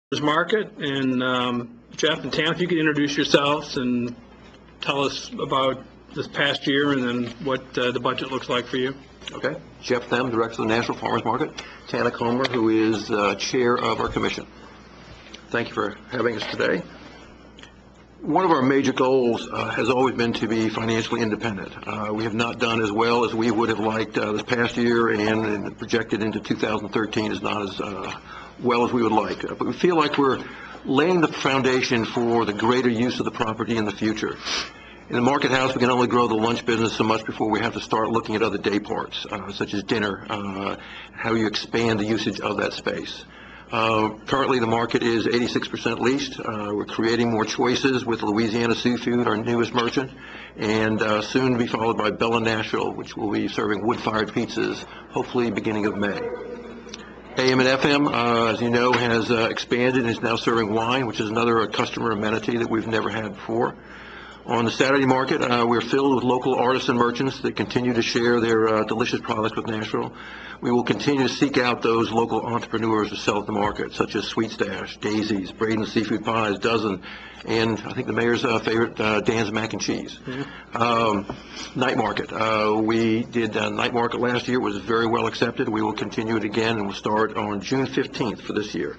Market. And Jeff and Tam, if you could introduce yourselves and tell us about this past year and then what the budget looks like for you. Okay. Jeff Them, Director of the National Farmers Market. Tana Comer, who is Chair of our Commission. Thank you for having us today. One of our major goals has always been to be financially independent. We have not done as well as we would have liked this past year, and projected into 2013 is not as well as we would like. But we feel like we're laying the foundation for the greater use of the property in the future. In the market house, we can only grow the lunch business so much before we have to start looking at other day parts, such as dinner, how you expand the usage of that space. Currently, the market is 86% leased. We're creating more choices with Louisiana Seafood, our newest merchant, and soon to be followed by Bella Nashville, which will be serving wood-fired pizzas, hopefully beginning of May. AM and FM, as you know, has expanded and is now serving wine, which is another customer amenity that we've never had before. On the Saturday market, we're filled with local artisan merchants that continue to share their delicious products with Nashville. We will continue to seek out those local entrepreneurs to sell at the market, such as Sweet Stash, Daisy's, Braden's Seafood Pies, Dozen, and I think the mayor's favorite, Dan's Mac and Cheese. Night market. We did night market last year. It was very well accepted. We will continue it again, and we'll start on June 15th for this year.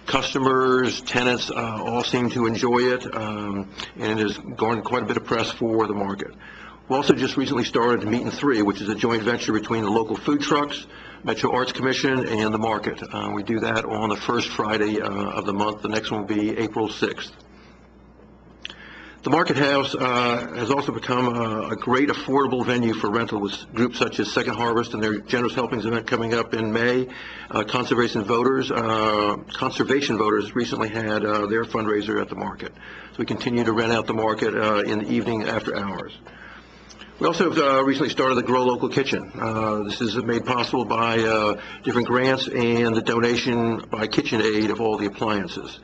Customers, tenants, all seem to enjoy it, and it has garnered quite a bit of press for the market. We also just recently started Meat and Three, which is a joint venture between the local food trucks, Metro Arts Commission, and the market. We do that on the first Friday of the month. The next one will be April 6th. The Market House has also become a great affordable venue for rental with groups such as Second Harvest and their Generous Helpings event coming up in May. Conservation Voters recently had their fundraiser at the market. So we continue to rent out the market in the evening after hours. We also have recently started the Grow Local Kitchen. This is made possible by different grants and the donation by KitchenAid of all the appliances.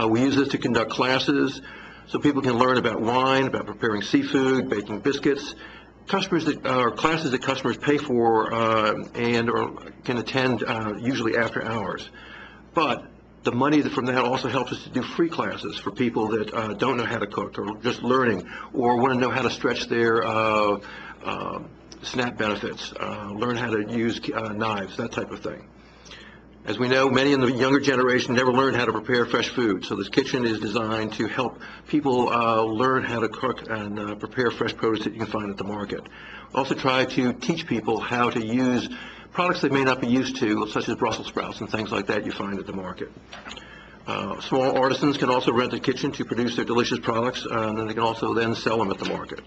We use this to conduct classes so people can learn about wine, about preparing seafood, baking biscuits. Classes that customers pay for and or can attend usually after hours. But the money from that also helps us to do free classes for people that don't know how to cook or just learning or want to know how to stretch their SNAP benefits, learn how to use knives, that type of thing. As we know, many in the younger generation never learned how to prepare fresh food, so this kitchen is designed to help people learn how to cook and prepare fresh produce that you can find at the market. We also try to teach people how to use products they may not be used to, such as Brussels sprouts and things like that you find at the market. Small artisans can also rent the kitchen to produce their delicious products, and then they can also then sell them at the market.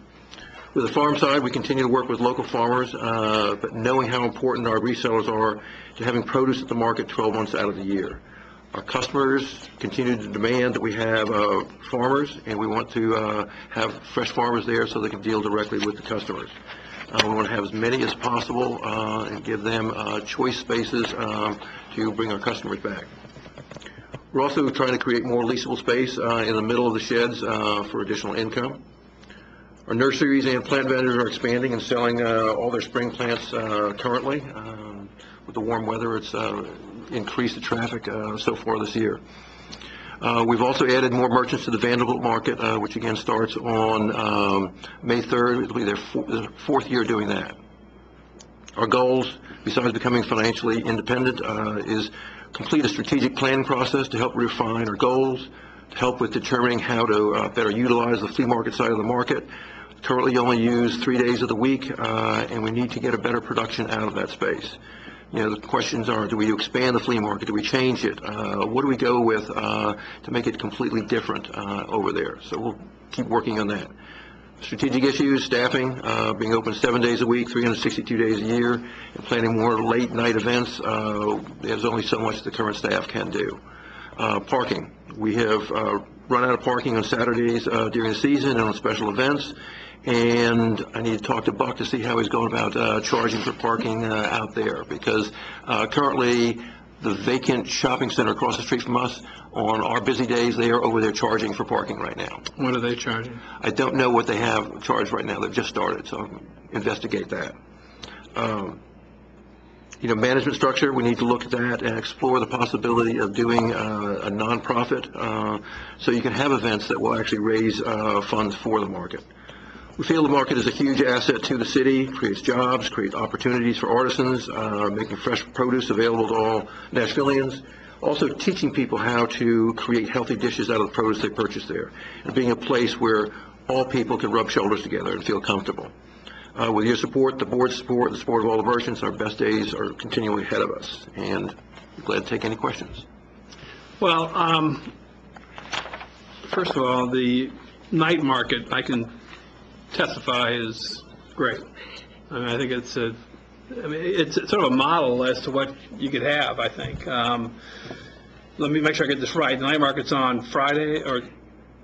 With the farm side, we continue to work with local farmers, but knowing how important our resellers are to having produce at the market 12 months out of the year. Our customers continue to demand that we have farmers, and we want to have fresh farmers there so they can deal directly with the customers. We want to have as many as possible and give them choice spaces to bring our customers back. We're also trying to create more leasable space in the middle of the sheds for additional income. Our nurseries and plant vendors are expanding and selling all their spring plants currently. With the warm weather, it's increased the traffic so far this year. We've also added more merchants to the Vanderbilt market, which again starts on May 3rd. It'll be their fourth year doing that. Our goals, besides becoming financially independent, is complete a strategic planning process to help refine our goals, to help with determining how to better utilize the flea market side of the market. Currently only use 3 days of the week, and we need to get a better production out of that space. You know, the questions are, do we expand the flea market? Do we change it? What do we go with to make it completely different over there? So we'll keep working on that. Strategic issues, staffing, being open 7 days a week, 362 days a year, and planning more late night events. There's only so much the current staff can do. Parking. We have run out of parking on Saturdays during the season and on special events. And I need to talk to Buck to see how he's going about charging for parking out there, because currently the vacant shopping center across the street from us, on our busy days, they are over there charging for parking right now. What are they charging? I don't know what they have charged right now. They've just started, so I'll investigate that. Management structure, we need to look at that and explore the possibility of doing a nonprofit, so you can have events that will actually raise funds for the market. We feel the market is a huge asset to the city, creates jobs, creates opportunities for artisans, making fresh produce available to all Nashvillians, also teaching people how to create healthy dishes out of the produce they purchase there, and being a place where all people can rub shoulders together and feel comfortable. With your support, the board's support, the support of all the merchants, our best days are continually ahead of us, and I'm glad to take any questions. Well, first of all, the night market, I can testify, is great. I mean, I think it's sort of a model as to what you could have, I think. Let me make sure I get this right. The night market's on Friday, or?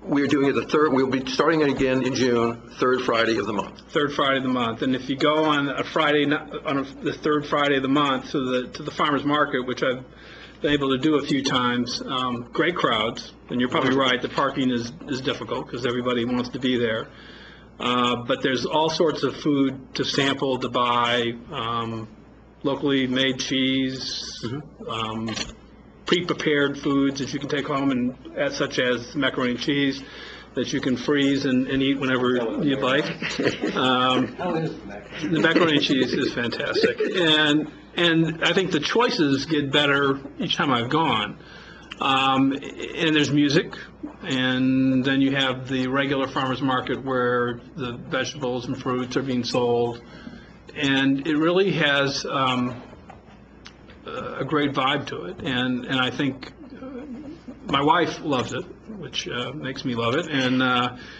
We're doing it we'll be starting it again in June, third Friday of the month. Third Friday of the month. And if you go on a Friday, the third Friday of the month to the farmer's market, which I've been able to do a few times, great crowds. And you're probably right, the parking is difficult because everybody wants to be there. But there's all sorts of food to sample, to buy, locally made cheese, pre-prepared foods that you can take home, and such as macaroni and cheese that you can freeze and eat whenever you'd like. The macaroni and cheese is fantastic, and I think the choices get better each time I've gone. And there's music, and then you have the regular farmers market where the vegetables and fruits are being sold, and it really has a great vibe to it, and I think my wife loves it, which makes me love it, and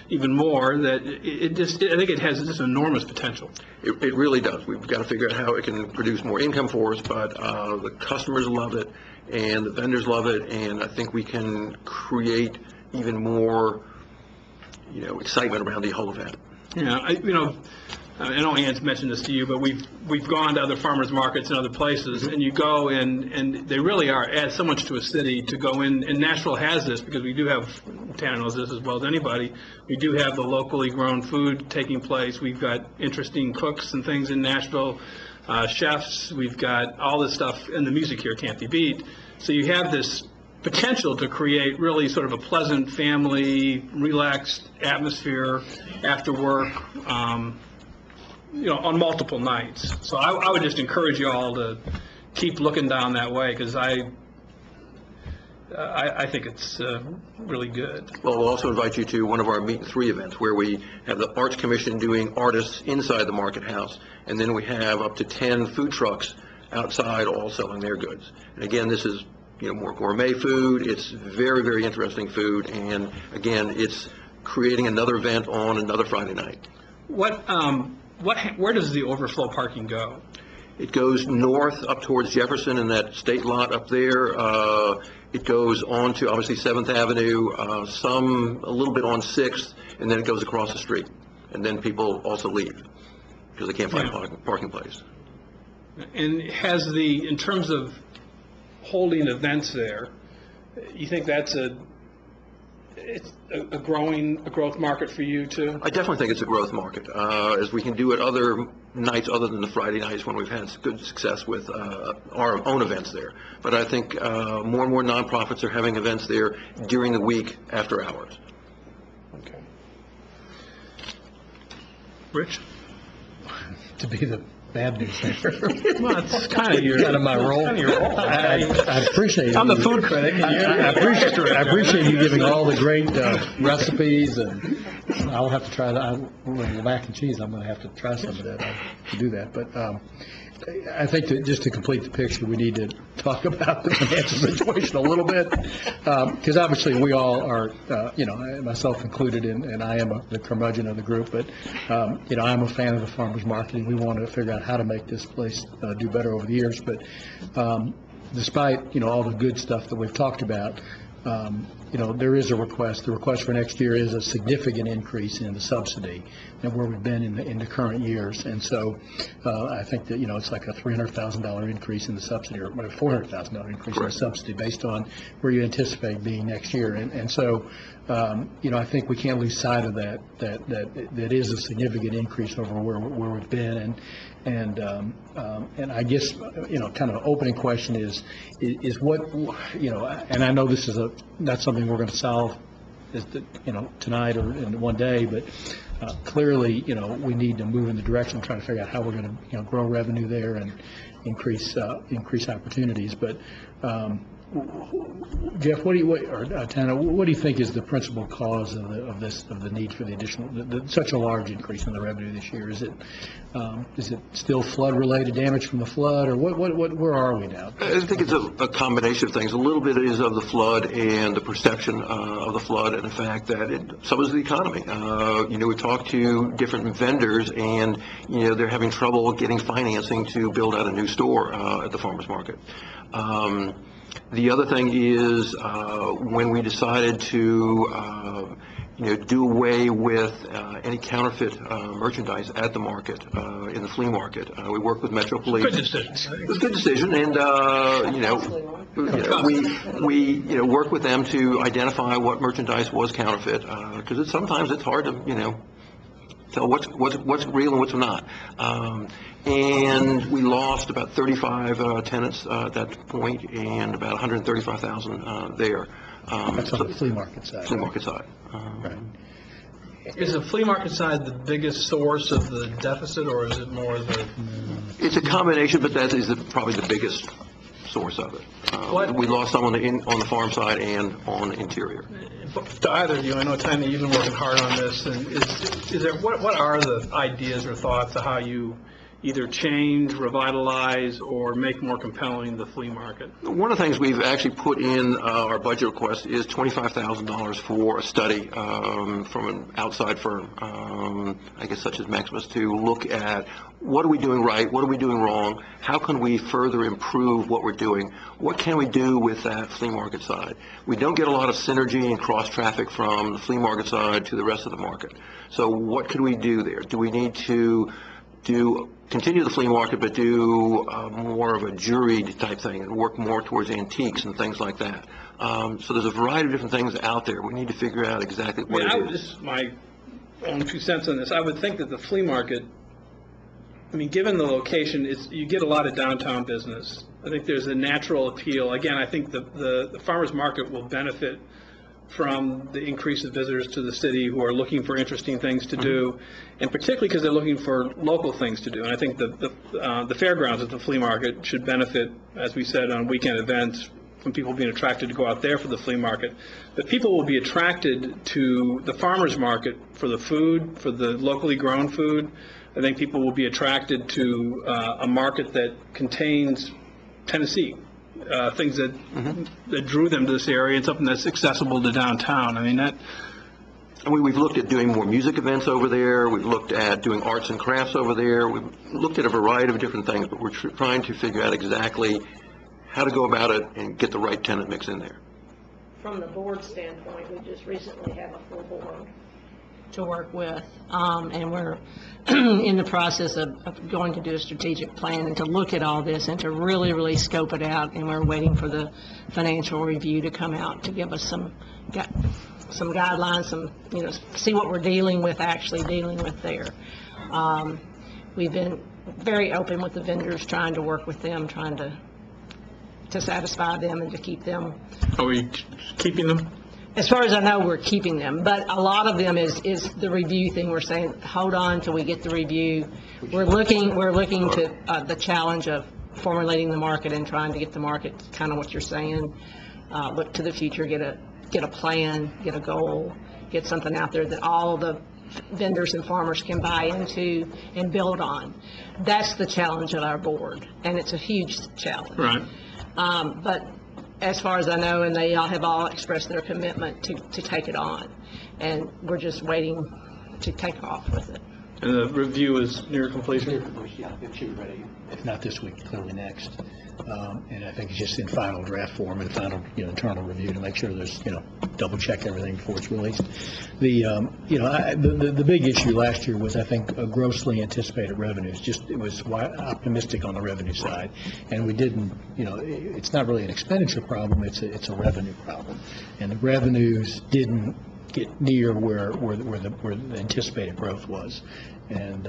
even more that I think it has this enormous potential. It really does. We've got to figure out how it can produce more income for us, but the customers love it, and the vendors love it, and I think we can create even more, excitement around the whole event. Yeah, I know Ann's mentioned this to you, but we've gone to other farmers markets and other places, and you go and they really add so much to a city to go in. And Nashville has this because we do have, Tana knows this as well as anybody, we do have the locally grown food taking place. We've got interesting cooks and things in Nashville, chefs. We've got all this stuff, and the music here can't be beat. So you have this potential to create really sort of a pleasant family, relaxed atmosphere after work. On multiple nights. So I would just encourage you all to keep looking down that way, because I think it's really good. Well, we'll also invite you to one of our Meet 3 events where we have the Arts Commission doing artists inside the market house, and then we have up to 10 food trucks outside all selling their goods. And again, this is more gourmet food. It's very, very interesting food, and again, it's creating another event on another Friday night. Where does the overflow parking go? It goes north up towards Jefferson and that state lot up there. It goes on to obviously 7th Avenue, a little bit on 6th, and then it goes across the street. And then people also leave because they can't find a parking place. And in terms of holding events there, you think that's it's a growth market for you too? I definitely think it's a growth market, as we can do it other nights other than the Friday nights when we've had good success with our own events there. But I think more and more nonprofits are having events there during the week after hours. Okay. Rich? To be the bad news maker. Well, it's kind of my role. I appreciate it. I'm the food critic. I appreciate you giving all the great recipes, and I'll have to try that. The mac and cheese, I'm going to have to try some of that to do that. But I think just to complete the picture, we need to talk about the financial situation a little bit, because obviously we all are, myself included, and I am the curmudgeon of the group, but, I'm a fan of the farmers market, and we want to figure out how to make this place do better over the years. But despite, all the good stuff that we've talked about, there is a request. The request for next year is a significant increase in the subsidy than where we've been in the current years. And so I think that, it's like a $300,000 increase in the subsidy, or a $400,000 increase in the subsidy based on where you anticipate being next year. And so, I think we can't lose sight of that is a significant increase over where we've been. And And I guess, kind of an opening question is what, and I know this is not something we're going to solve, tonight or in one day, but clearly, we need to move in the direction of trying to figure out how we're going to, grow revenue there and increase opportunities. But Jeff, Tana, what do you think is the principal cause of the need for the additional, such a large increase in the revenue this year? Is it still flood-related damage from the flood, or where are we now? I think it's a combination of things. A little bit is of the flood and the perception of the flood, and the fact that some is the economy. We talked to different vendors, and they're having trouble getting financing to build out a new store at the farmers market. The other thing is when we decided to do away with any counterfeit merchandise at the market, in the flea market. We worked with Metro Police. Good decision. It was a good decision, and we worked with them to identify what merchandise was counterfeit, because sometimes it's hard to tell what's real and what's not. And we lost about 35 tenants at that point, and about 135,000 there. That's on the flea market side. Flea market side. Right. Is the flea market side the biggest source of the deficit, or is it more the? It's a combination, but that is probably the biggest source of it. We lost some on the farm side and on interior. To either of you, I know, Tanya, you've been working hard on this, and is there what are the ideas or thoughts of how you either change, revitalize, or make more compelling the flea market? One of the things we've actually put in our budget request is $25,000 for a study from an outside firm, I guess such as Maximus, to look at what are we doing right, what are we doing wrong, how can we further improve what we're doing, what can we do with that flea market side. We don't get a lot of synergy and cross-traffic from the flea market side to the rest of the market. So what could we do there? Do we need to continue the flea market, but do more of a juried type thing and work more towards antiques and things like that? So there's a variety of different things out there. We need to figure out exactly what it is. This is my own 2 cents on this. I would think that the flea market, given the location, you get a lot of downtown business. I think there's a natural appeal. Again, I think the farmers market will benefit from the increase of visitors to the city who are looking for interesting things to do, and particularly because they're looking for local things to do. And I think the fairgrounds at the flea market should benefit, as we said, on weekend events, from people being attracted to go out there for the flea market. But people will be attracted to the farmers market for the food, for the locally grown food. I think people will be attracted to a market that contains Tennessee. Things that drew them to this area, and something that's accessible to downtown. We've looked at doing more music events over there. We've looked at doing arts and crafts over there. We've looked at a variety of different things, but we're trying to figure out exactly how to go about it and get the right tenant mix in there. From the board standpoint, we just recently have a full board to work with, and we're in the process of going to do a strategic plan and to look at all this and to really scope it out, and we're waiting for the financial review to come out to give us some guidelines, see what we're actually dealing with there. We've been very open with the vendors, trying to work with them, trying to satisfy them and to keep them. Are we keeping them? As far as I know, we're keeping them, but a lot of them is the review thing. We're saying, hold on till we get the review. We're looking to the challenge of formulating the market and trying to get the market, kind of what you're saying, look to the future, get a plan, get a goal, get something out there that all the vendors and farmers can buy into and build on. That's the challenge of our board, and it's a huge challenge. Right. But as far as I know, and they all have expressed their commitment to take it on, and we're just waiting to take off with it. And the review is near completion? Yeah, it should be ready, if not this week, clearly next. And I think it's just in final draft form and final, internal review to make sure there's, double check everything before it's released. The big issue last year was, I think, grossly anticipated revenues. It was optimistic on the revenue side, and we didn't. It's not really an expenditure problem; it's a revenue problem, and the revenues didn't get near where the anticipated growth was. And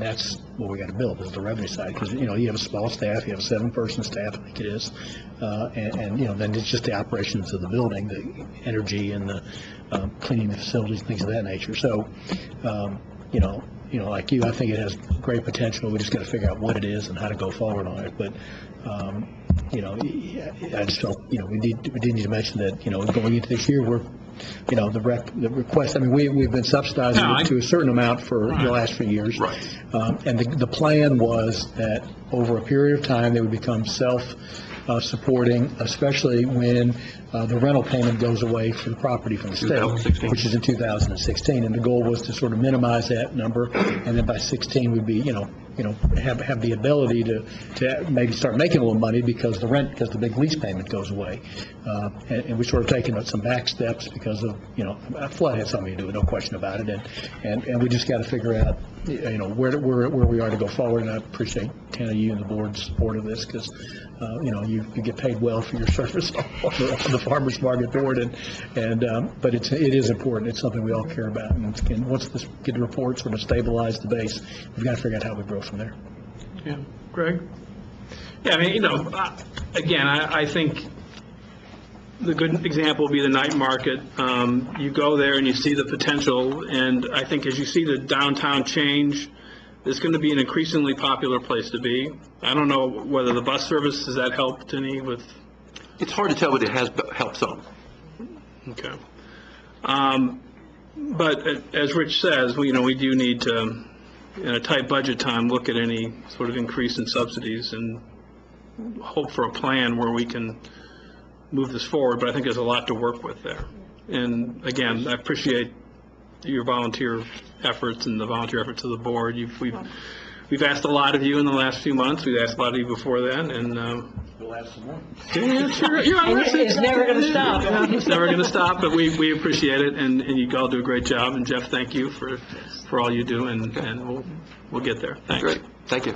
that's what we got to build, is the revenue side, because, you have a small staff, you have a 7-person staff, I think it is, and then it's just the operations of the building, the energy and the cleaning the facilities, things of that nature. So, like you, I think it has great potential. We just got to figure out what it is and how to go forward on it. But, I just felt, we did need to mention that, going into this year, we're, the request, I mean, we've been subsidizing it to a certain amount for the last few years. Right. And the plan was that over a period of time, they would become self-supporting, especially when the rental payment goes away for the property from the state, 2016. which is in 2016. And the goal was to sort of minimize that number, and then by 16, we'd be, have the ability to maybe start making a little money because the big lease payment goes away. And we sort of taken some back steps because of, a flood had something to do with it, no question about it. And we just got to figure out, where we are to go forward. And I appreciate, Tana, you and the board's support of this, because, you get paid well for your service on the Farmers Market Board. But it is important. It's something we all care about. And again, once this get the report sort of stabilize the base, we've got to figure out how we grow from there. Yeah. Greg? Yeah, I mean, again, I think the good example would be the night market. You go there and you see the potential, and I think as you see the downtown change, it's going to be an increasingly popular place to be. I don't know whether the bus service, has that helped any with? It's hard to tell, but it has helped some. Okay. But as Rich says, we do need to, in a tight budget time, look at any sort of increase in subsidies and hope for a plan where we can move this forward. But I think there's a lot to work with there. And again, I appreciate your volunteer efforts and the volunteer efforts of the board. We've asked a lot of you in the last few months. We've asked a lot of you before that, and We'll ask some more. yeah, sure. It's never going to stop. It's never going to stop, but we appreciate it, and you all do a great job. And Jeff, thank you for all you do, and we'll get there. Thanks. Great. Thank you.